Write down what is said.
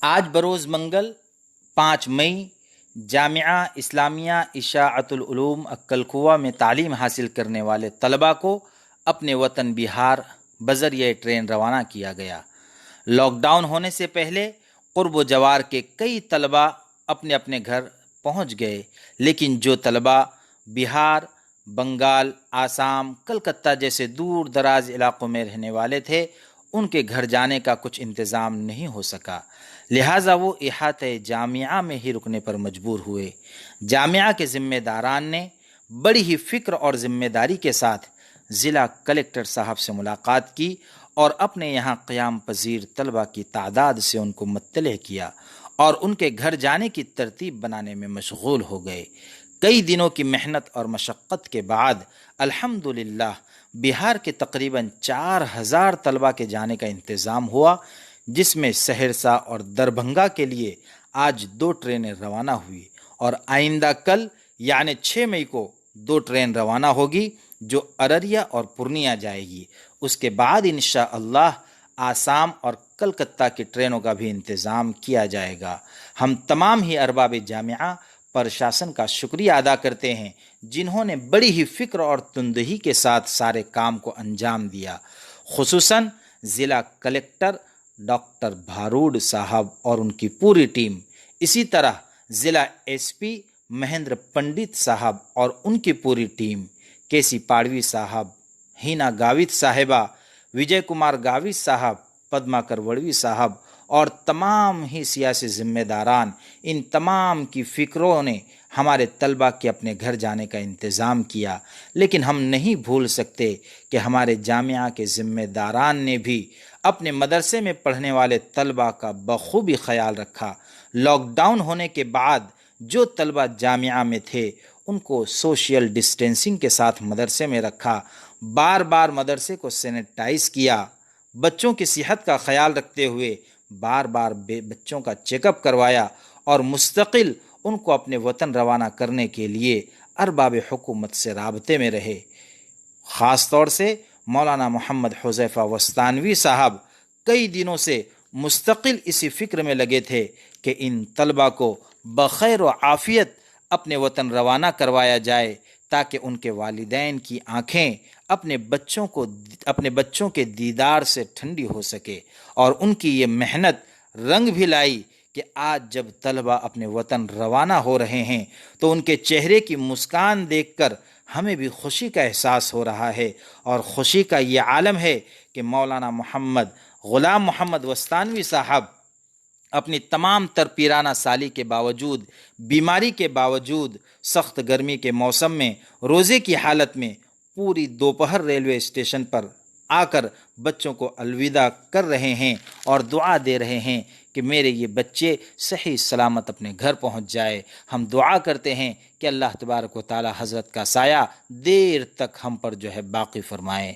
آج بروز منگل 5 مئی جامعہ اسلامیہ اشاعت العلوم عکل کوہ میں تعلیم حاصل کرنے والے طلباء کو اپنے وطن بہار بذریعہ ٹرین روانہ کیا گیا۔ لاک ڈاؤن ہونے سے پہلے قرب و جوار کے کئی طلباء اپنے اپنے گھر پہنچ گئے، لیکن جو طلباء بہار، بنگال، آسام، کلکتہ جیسے دور دراز علاقوں میں رہنے والے تھے، ان کے گھر جانے کا کچھ انتظام نہیں ہو سکا، لہٰذا وہ احاطہ جامعہ میں ہی رکنے پر مجبور ہوئے۔ جامعہ کے ذمہ داران نے بڑی ہی فکر اور ذمہ داری کے ساتھ ضلع کلکٹر صاحب سے ملاقات کی اور اپنے یہاں قیام پذیر طلباء کی تعداد سے ان کو مطلع کیا اور ان کے گھر جانے کی ترتیب بنانے میں مشغول ہو گئے۔ کئی دنوں کی محنت اور مشقت کے بعد الحمدللہ بہار کے تقریباً 4000 طلباء کے جانے کا انتظام ہوا، جس میں سہرسہ اور دربھنگہ کے لیے آج 2 ٹرینیں روانہ ہوئی اور آئندہ کل یعنی 6 مئی کو 2 ٹرین روانہ ہوگی جو ارریہ اور پورنیہ جائے گی۔ اس کے بعد انشاءاللہ آسام اور کلکتہ کی ٹرینوں کا بھی انتظام کیا جائے گا۔ ہم تمام ہی ارباب جامعہ پرشاسن کا شکریہ ادا کرتے ہیں، جنہوں نے بڑی ہی فکر اور تندہی کے ساتھ سارے کام کو انجام دیا، خصوصاً ضلع کلکٹر ڈاکٹر بھاروڈ صاحب اور ان کی پوری ٹیم، اسی طرح ضلع ایس پی مہندر پنڈت صاحب اور ان کی پوری ٹیم، کے سی پاڑوی صاحب، ہینا گاوت صاحبہ، وجے کمار گاوت صاحب، پدما کروڑوی صاحب اور تمام ہی سیاسی ذمہ داران، ان تمام کی فکروں نے ہمارے طلباء کے اپنے گھر جانے کا انتظام کیا۔ لیکن ہم نہیں بھول سکتے کہ ہمارے جامعہ کے ذمہ داران نے بھی اپنے مدرسے میں پڑھنے والے طلباء کا بخوبی خیال رکھا۔ لاک ڈاؤن ہونے کے بعد جو طلباء جامعہ میں تھے ان کو سوشل ڈسٹینسنگ کے ساتھ مدرسے میں رکھا، بار بار مدرسے کو سینیٹائز کیا، بچوں کی صحت کا خیال رکھتے ہوئے بار بار بچوں کا چیک اپ کروایا اور مستقل ان کو اپنے وطن روانہ کرنے کے لیے ارباب حکومت سے رابطے میں رہے۔ خاص طور سے مولانا محمد حذیفہ وستانوی صاحب کئی دنوں سے مستقل اسی فکر میں لگے تھے کہ ان طلباء کو بخیر و عافیت اپنے وطن روانہ کروایا جائے، تاکہ ان کے والدین کی آنکھیں اپنے بچوں کے دیدار سے ٹھنڈی ہو سکے، اور ان کی یہ محنت رنگ بھی لائی کہ آج جب طلباء اپنے وطن روانہ ہو رہے ہیں تو ان کے چہرے کی مسکان دیکھ کر ہمیں بھی خوشی کا احساس ہو رہا ہے، اور خوشی کا یہ عالم ہے کہ مولانا غلام محمد وستانوی صاحب اپنی تمام تر پیرانہ سالی کے باوجود، بیماری کے باوجود، سخت گرمی کے موسم میں روزے کی حالت میں پوری دوپہر ریلوے اسٹیشن پر آ کر بچوں کو الوداع کر رہے ہیں اور دعا دے رہے ہیں کہ میرے یہ بچے صحیح سلامت اپنے گھر پہنچ جائے۔ ہم دعا کرتے ہیں کہ اللہ تبارک و تعالی حضرت کا سایہ دیر تک ہم پر باقی فرمائے۔